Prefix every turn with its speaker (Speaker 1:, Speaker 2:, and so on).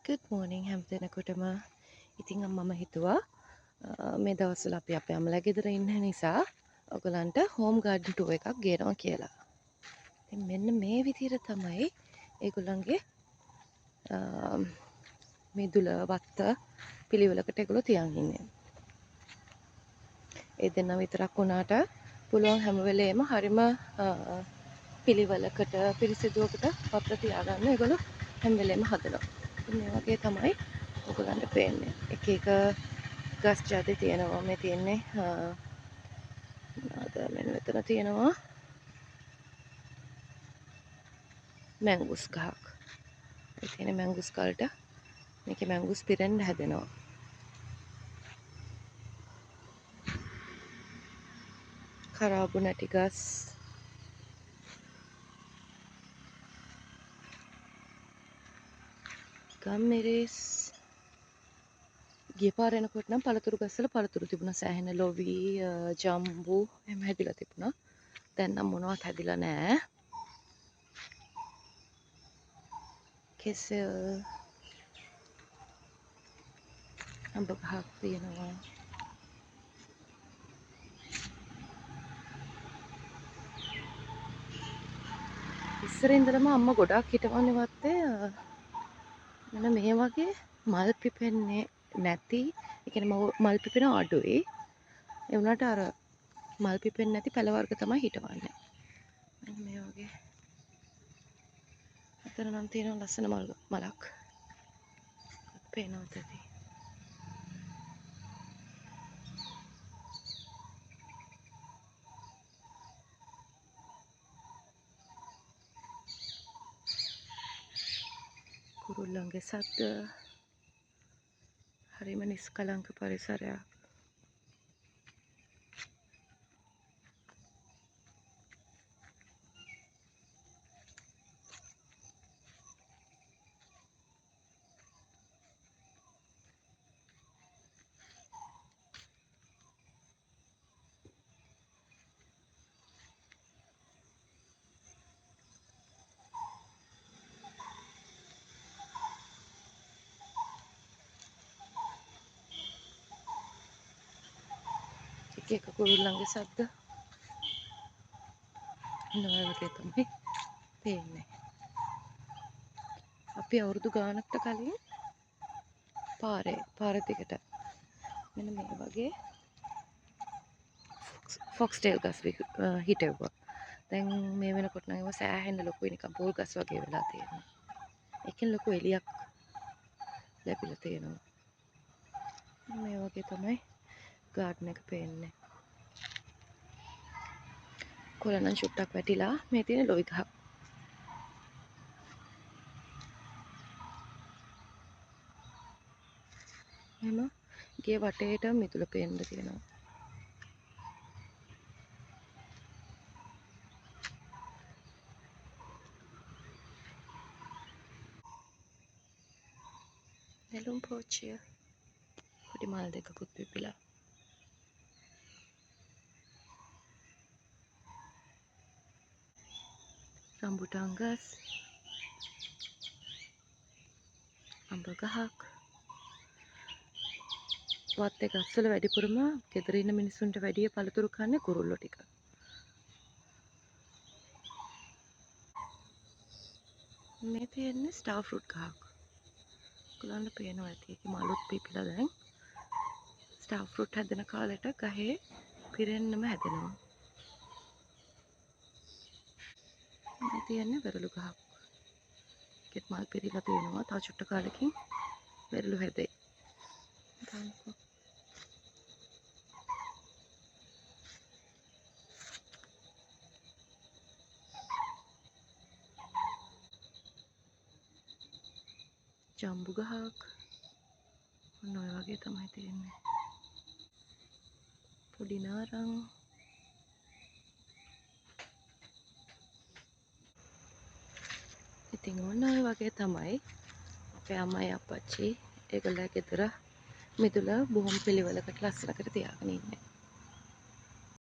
Speaker 1: good morning හැම දෙනෙකුටම. ඉතින් මම හිතුවා මේ දවස්වල අපි අපේ අම්මලා ගෙදර ඉන්න නිසා ඔයගලන්ට හෝම් ගාඩන් ටුර් එකක් ගේනවා කියලා. ඉතින් මෙන්න මේ විදිහට තමයි ඒගොල්ලන්ගේ මිදුල වත්ත පිළිවෙලකට ඒගොල්ලෝ තියන් ඉන්නේ. ඒ දෙන්න විතරක් වුණාට පුළුවන් හැම වෙලේම හරිම පිළිවෙලකට පිරිසිදුවකට වත්ත තියාගන්න ඒගොල්ලෝ හැම වෙලේම හදනවා. මේ වගේ තමයි ඔයගලන්ට පේන්නේ. එක එක ගස් ජාති තියෙනවා. මේ තියෙන්නේ මොනවද මෙන්න මෙතන තියෙනවා මැංගුස් ගහක්. ඒ තියෙන මැංගුස් කල්ට මේකේ මැංගුස් පිරෙන්න හැදෙනවා. කරාබු නැටි ගස් ගම්මිරිස් ගිය පාර එනකොට නම් පළතුරු ගස්වල පළතුරු තිබුණා සෑහෙන ලොවි ජම්බු එහෙම හැදිලා තිබුණා. දැන් නම් මොනවත් හැදිලා නැහැ. කෙසෙල් අඹ ගහක් තියෙනවා. ඉස්සර ඉඳලම අම්මා ගොඩාක් හිටවන්නේ වත්තේ මෙන්න මේ වගේ මල් පිපෙන්නේ නැති, ඒ කියන්නේ මල් පිපෙන අඩුයි. ඒ වුණාට අර මල් පිපෙන්නේ නැති පැල වර්ග තමයි හිටවන්නේ. මෙන්න මේ වගේ. අතන නම් තියෙන ලස්සන මලක්. පේනවද ඇති. කුරුල්ලන්ගේ සද්ද. හරිම නිස්කලංක පරිසරයක්. එක කුරුල්ලන්ගේ සද්ද. ඔය වගේ තමයි පේන්නේ. අපි අවුරුදු ගානකට කලින් පාර දිගට මෙන්න මේ වගේ ෆොක්ස් ටේල් ගස් හිටෙව්වා. දැන් මේ වෙනකොට නම් ඒවා සෑහෙන ලොකුයි නිකන් පෝල් ගස් වගේ වෙලා තියෙනවා. ඒකෙන් ලොකු එළියක් ලැබිලා තියෙනවා. මේ වගේ තමයි ගාඩන් එක පේන්නේ. කොළ නම් චුට්ටක් වැටිලා මේ තියෙන ලොවි ගහක්. එහෙම ගේ වටේට මිදුල පේන්න තියෙනවා. නෙළුම් පෝච්චිය පොඩි මල් දෙකකුත් පිපිලා. රම්බුටාන් ගස්, අඹ ගහක්. වත්තේ ගස්වල වැඩිපුරම ගෙදර ඉන්න මිනිස්සුන්ට වැඩිය පළතුරු කන්නේ කුරුල්ලෝ ටික. මේ තියෙන්නේ ස්ටාර් ෆෘට් ගහක්. ඔයගලන්ට පේනවා ඇති ඒකේ මලුත් පිපිලා දැන්. ස්ටාර් ෆෘට් හැදෙන කාලෙට ගහේ පිරෙන්නම හැදෙනවා. මේ තියෙන්නේ වෙරළු ගහක්. ඒකෙත් මල් පිරීලා තියෙනවා. තව චුට්ට කාලෙකින් වෙරළු හැදෙයි. ජම්බු ගහක් ඔන්න ඔය වගේ තමයි තියෙන්නේ. පොඩි නාරං. ඉතින් ඔන්න ඔය වගේ තමයි අපේ අම්මයි අප්පච්චි ඒගොල්ලෝ ගෙදර මිදුල බොහොම පිළිවෙලකට ලස්සනකට තියාගෙන ඉන්නේ.